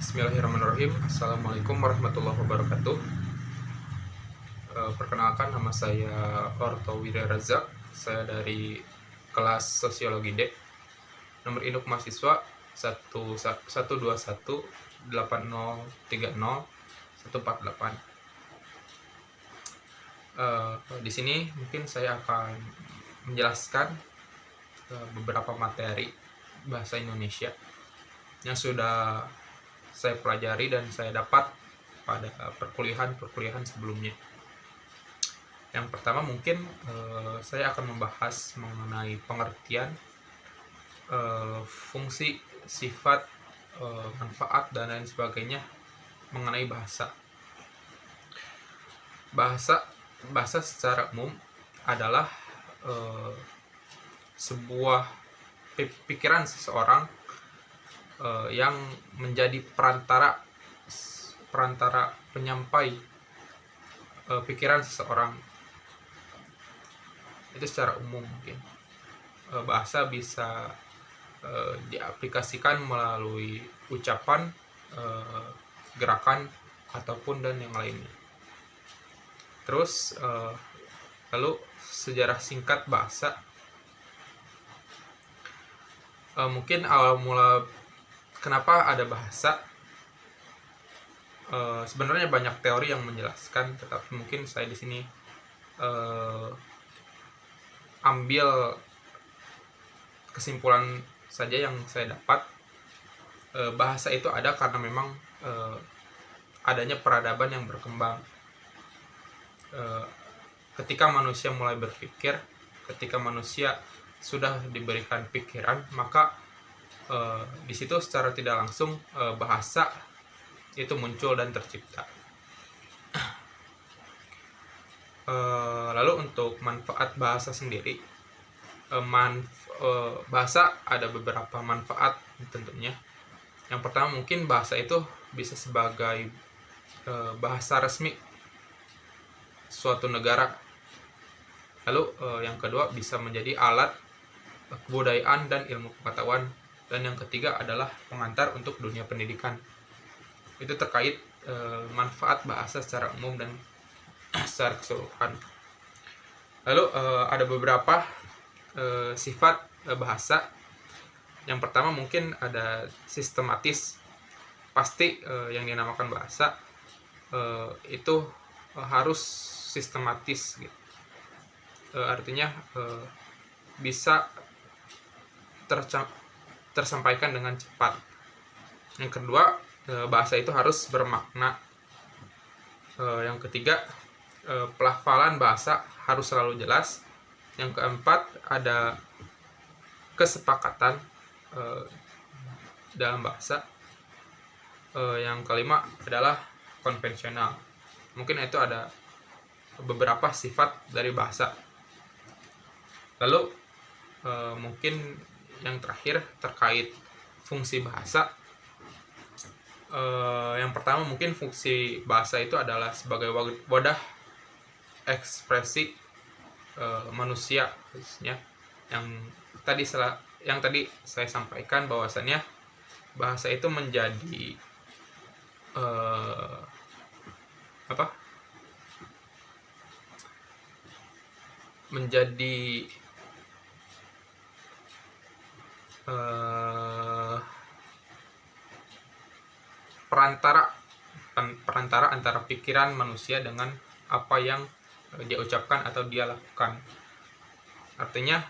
Bismillahirrahmanirrahim. Assalamualaikum warahmatullahi wabarakatuh. Perkenalkan, nama saya Orto Widarazak. Saya dari kelas Sosiologi D. Nomor induk mahasiswa 12180303048. Di sini mungkin saya akan menjelaskan beberapa materi bahasa Indonesia yang sudah saya pelajari dan saya dapat pada perkuliahan sebelumnya. Yang pertama mungkin saya akan membahas mengenai pengertian, fungsi, sifat, manfaat, dan lain sebagainya mengenai bahasa. Bahasa secara umum adalah sebuah pikiran seseorang yang menjadi perantara penyampai pikiran seseorang. Itu secara umum mungkin. Bahasa bisa diaplikasikan melalui ucapan, gerakan, ataupun dan yang lainnya. Terus lalu sejarah singkat bahasa. Mungkin awal mula kenapa ada bahasa, sebenarnya banyak teori yang menjelaskan, tetapi mungkin saya di sini ambil kesimpulan saja yang saya dapat. Bahasa itu ada karena memang adanya peradaban yang berkembang. Ketika manusia mulai berpikir, ketika manusia sudah diberikan pikiran, maka di situ secara tidak langsung bahasa itu muncul dan tercipta. Lalu untuk manfaat bahasa sendiri, bahasa ada beberapa manfaat tentunya. Yang pertama mungkin bahasa itu bisa sebagai bahasa resmi suatu negara. Lalu yang kedua bisa menjadi alat kebudayaan dan ilmu pengetahuan. Dan yang ketiga adalah pengantar untuk dunia pendidikan. Itu terkait manfaat bahasa secara umum dan secara keseluruhan. Lalu ada beberapa sifat bahasa. Yang pertama mungkin ada sistematis. Pasti yang dinamakan bahasa itu harus sistematis gitu. Artinya bisa tersampaikan dengan cepat. Yang kedua, bahasa itu harus bermakna. Yang ketiga, pelafalan bahasa harus selalu jelas. Yang keempat, ada kesepakatan dalam bahasa. Yang kelima adalah konvensional. Mungkin itu ada beberapa sifat dari bahasa. Lalu mungkin yang terakhir terkait fungsi bahasa. Yang pertama mungkin fungsi bahasa itu adalah sebagai wadah ekspresi manusia, khususnya yang tadi saya sampaikan bahwasannya bahasa itu menjadi perantara antara pikiran manusia dengan apa yang dia ucapkan atau dia lakukan. Artinya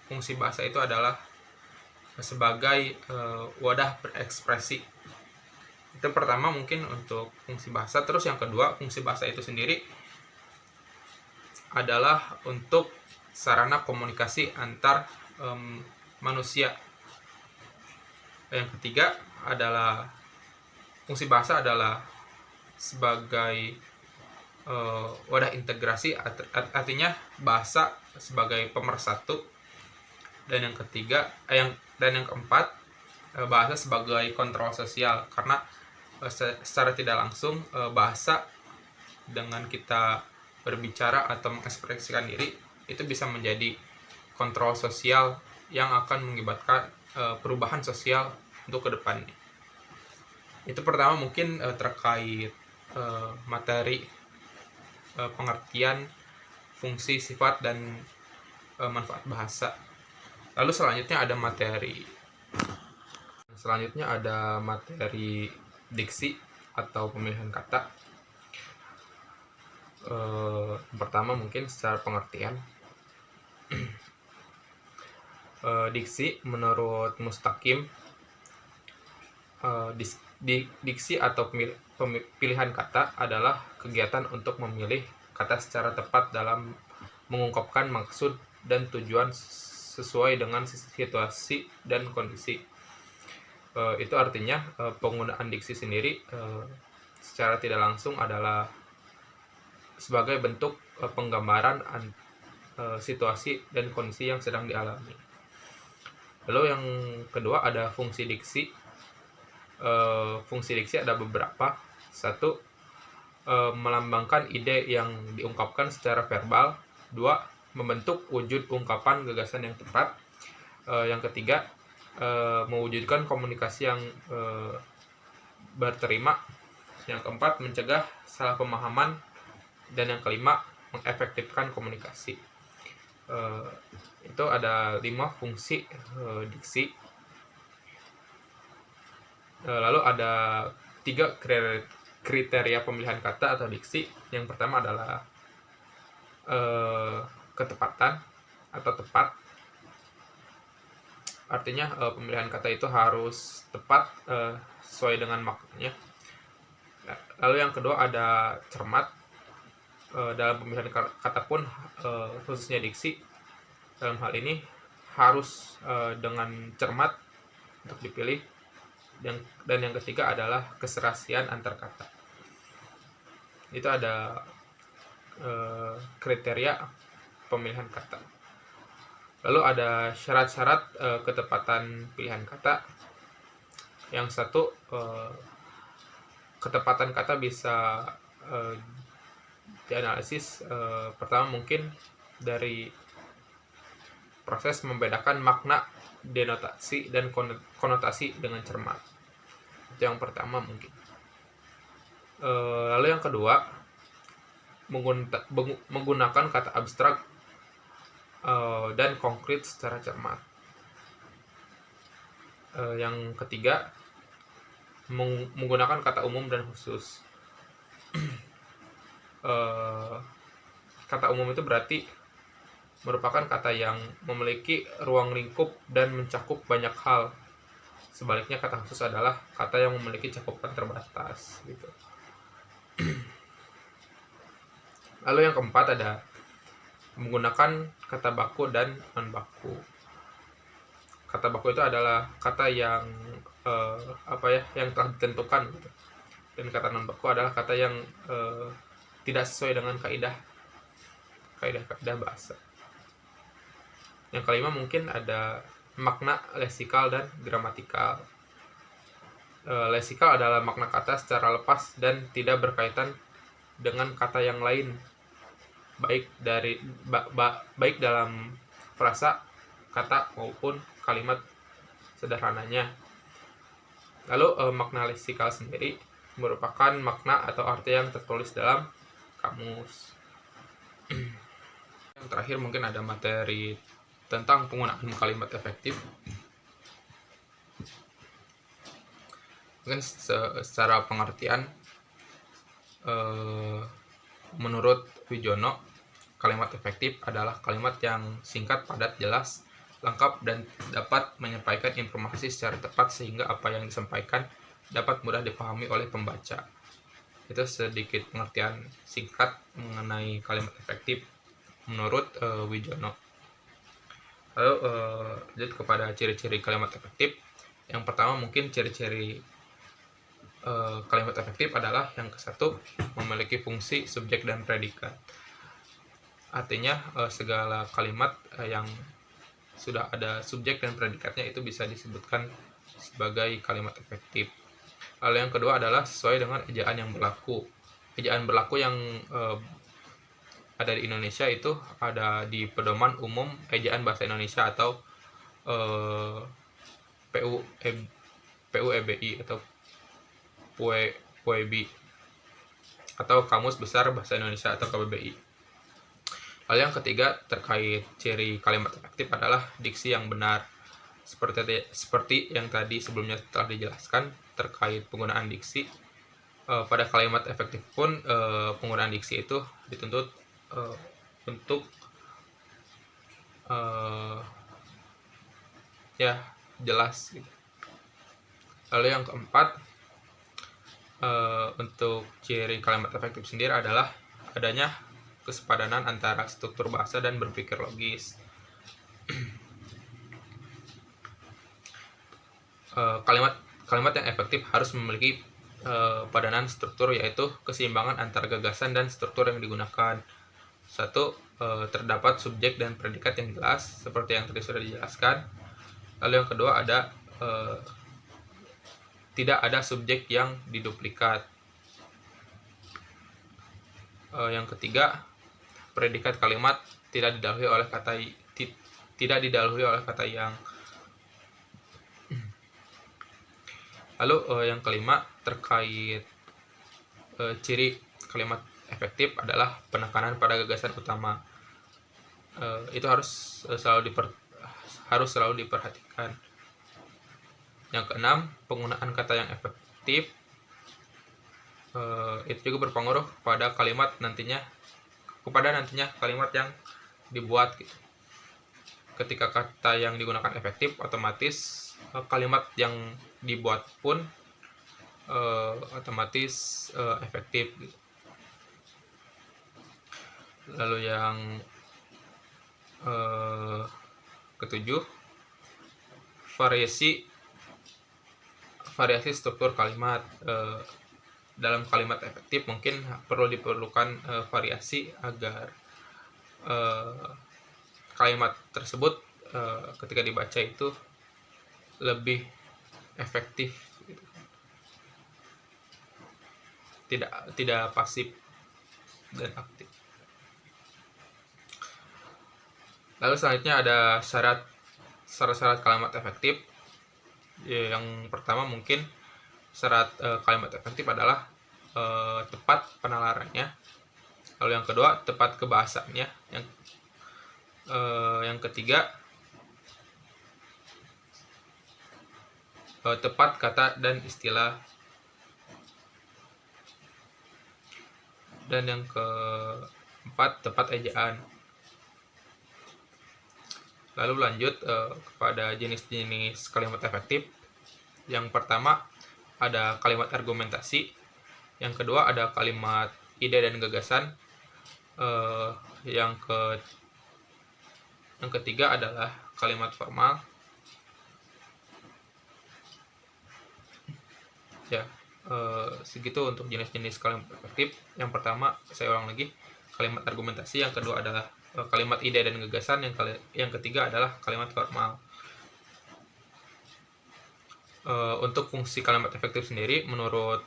fungsi bahasa itu adalah sebagai wadah berekspresi. Itu pertama mungkin untuk fungsi bahasa. Terus yang kedua, fungsi bahasa itu sendiri adalah untuk sarana komunikasi antar manusia. Yang ketiga adalah fungsi bahasa adalah sebagai wadah integrasi, artinya bahasa sebagai pemersatu. Dan yang ketiga dan yang keempat, bahasa sebagai kontrol sosial, karena secara tidak langsung bahasa dengan kita berbicara atau mengekspresikan diri itu bisa menjadi kontrol sosial yang akan mengakibatkan perubahan sosial untuk kedepannya. Itu pertama mungkin terkait materi, pengertian, fungsi, sifat, dan manfaat bahasa. Lalu selanjutnya ada materi diksi atau pemilihan kata. Pertama mungkin secara pengertian. Diksi menurut Mustaqim, diksi atau pilihan kata adalah kegiatan untuk memilih kata secara tepat dalam mengungkapkan maksud dan tujuan sesuai dengan situasi dan kondisi. Itu artinya penggunaan diksi sendiri secara tidak langsung adalah sebagai bentuk penggambaran situasi dan kondisi yang sedang dialami. Lalu yang kedua ada fungsi diksi. Fungsi diksi ada beberapa. Satu, melambangkan ide yang diungkapkan secara verbal. Dua, membentuk wujud ungkapan gagasan yang tepat. Yang ketiga, mewujudkan komunikasi yang berterima. Yang keempat, mencegah salah pemahaman. Dan yang kelima, mengefektifkan komunikasi. Itu ada 5 fungsi diksi. Lalu ada 3 kriteria pemilihan kata atau diksi. Yang pertama adalah ketepatan atau tepat. Artinya pemilihan kata itu harus tepat sesuai dengan maknanya. Lalu yang kedua ada cermat. Dalam pemilihan kata pun khususnya diksi dalam hal ini harus dengan cermat untuk dipilih. Dan yang ketiga adalah keserasian antar kata. Itu ada kriteria pemilihan kata. Lalu ada syarat-syarat ketepatan pilihan kata. Yang satu, ketepatan kata bisa dianalisis pertama mungkin dari proses membedakan makna, denotasi, dan konotasi dengan cermat. Itu yang pertama mungkin. Lalu yang kedua, menggunakan kata abstrak dan konkret secara cermat. Yang ketiga, menggunakan kata umum dan khusus. Kata umum itu berarti merupakan kata yang memiliki ruang lingkup dan mencakup banyak hal. Sebaliknya kata khusus adalah kata yang memiliki cakupan terbatas gitu. Lalu yang keempat ada menggunakan kata baku dan non baku. Kata baku itu adalah kata yang yang telah ditentukan gitu. Dan kata non baku adalah kata yang tidak sesuai dengan kaidah bahasa. Yang kelima mungkin ada makna leksikal dan gramatikal. Leksikal adalah makna kata secara lepas dan tidak berkaitan dengan kata yang lain, baik dalam frasa, kata maupun kalimat sederhananya. Lalu makna leksikal sendiri merupakan makna atau arti yang tertulis dalam kamus. Yang terakhir mungkin ada materi tentang penggunaan kalimat efektif. Mungkin secara pengertian, menurut Wijono, kalimat efektif adalah kalimat yang singkat, padat, jelas, lengkap, dan dapat menyampaikan informasi secara tepat sehingga apa yang disampaikan dapat mudah dipahami oleh pembaca. Itu sedikit pengertian singkat mengenai kalimat efektif menurut Wijono. Lalu lanjut kepada ciri-ciri kalimat efektif. Yang pertama mungkin ciri-ciri kalimat efektif adalah yang ke-1, memiliki fungsi subjek dan predikat. Artinya segala kalimat yang sudah ada subjek dan predikatnya itu bisa disebutkan sebagai kalimat efektif. Lalu yang kedua adalah sesuai dengan ejaan yang berlaku. Ejaan berlaku yang ada di Indonesia itu ada di Pedoman Umum Ejaan Bahasa Indonesia atau PUEBI atau PUEBI atau Kamus Besar Bahasa Indonesia atau KBBI. Lalu yang ketiga terkait ciri kalimat efektif adalah diksi yang benar. Seperti yang tadi sebelumnya telah dijelaskan terkait penggunaan diksi, pada kalimat efektif pun penggunaan diksi itu dituntut untuk ya jelas gitu. Lalu yang keempat, untuk ciri kalimat efektif sendiri adalah adanya kesepadanan antara struktur bahasa dan berpikir logis. Kalimat yang efektif harus memiliki padanan struktur, yaitu keseimbangan antara gagasan dan struktur yang digunakan. Satu, terdapat subjek dan predikat yang jelas seperti yang tadi sudah dijelaskan. Lalu yang kedua ada tidak ada subjek yang diduplikat. Yang ketiga, predikat kalimat tidak didahului oleh kata yang. Lalu yang kelima terkait ciri kalimat efektif adalah penekanan pada gagasan utama. Itu harus selalu diperhatikan. Yang keenam, penggunaan kata yang efektif itu juga berpengaruh pada nantinya kalimat yang dibuat gitu. Ketika kata yang digunakan efektif, otomatis kalimat yang dibuat pun otomatis efektif gitu. Lalu yang ketujuh, variasi struktur kalimat. Dalam kalimat efektif mungkin diperlukan variasi agar kalimat tersebut ketika dibaca itu lebih efektif gitu. Tidak pasif dan aktif. Lalu selanjutnya ada syarat kalimat efektif. Yang pertama mungkin syarat kalimat efektif adalah tepat penalarannya. Lalu yang kedua tepat kebahasaannya. Yang ketiga tepat kata dan istilah. Dan yang keempat tepat ejaan. Lalu lanjut kepada jenis-jenis kalimat efektif. Yang pertama ada kalimat argumentasi. Yang kedua ada kalimat ide dan gagasan. Yang ketiga adalah kalimat formal. Ya, segitu untuk jenis-jenis kalimat efektif. Yang pertama saya ulang lagi, kalimat argumentasi. Yang kedua adalah kalimat ide dan gagasan. Yang ketiga adalah kalimat formal. Untuk fungsi kalimat efektif sendiri, menurut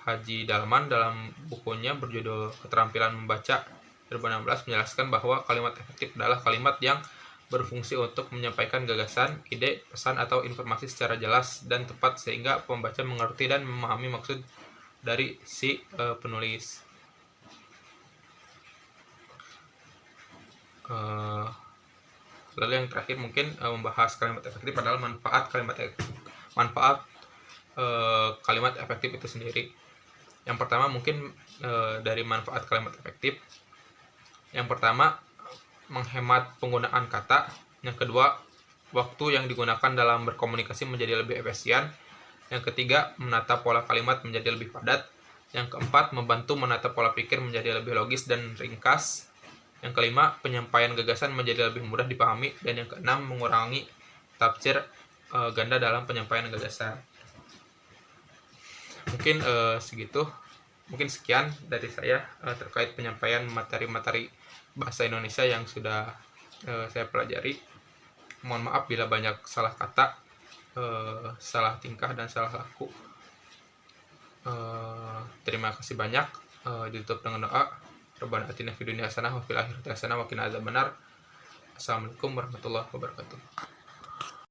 Haji Dalman dalam bukunya berjudul Keterampilan Membaca 2016 menjelaskan bahwa kalimat efektif adalah kalimat yang berfungsi untuk menyampaikan gagasan, ide, pesan, atau informasi secara jelas dan tepat sehingga pembaca mengerti dan memahami maksud dari si penulis. Lalu yang terakhir mungkin membahas kalimat efektif adalah manfaat kalimat efektif itu sendiri. Yang pertama mungkin dari manfaat kalimat efektif. Yang pertama, menghemat penggunaan kata. Yang kedua, waktu yang digunakan dalam berkomunikasi menjadi lebih efisien. Yang ketiga, menata pola kalimat menjadi lebih padat. Yang keempat, membantu menata pola pikir menjadi lebih logis dan ringkas. Yang kelima, penyampaian gagasan menjadi lebih mudah dipahami. Dan yang keenam, mengurangi tafsir ganda dalam penyampaian gagasan. Mungkin sekian dari saya terkait penyampaian materi-materi bahasa Indonesia yang sudah saya pelajari. Mohon maaf bila banyak salah kata, salah tingkah, dan salah laku. Terima kasih banyak. Ditutup dengan doa. Rabbana atina fid dunya hasanah wa fil akhirati hasanah wa qina adzabannar. Assalamualaikum warahmatullahi wabarakatuh.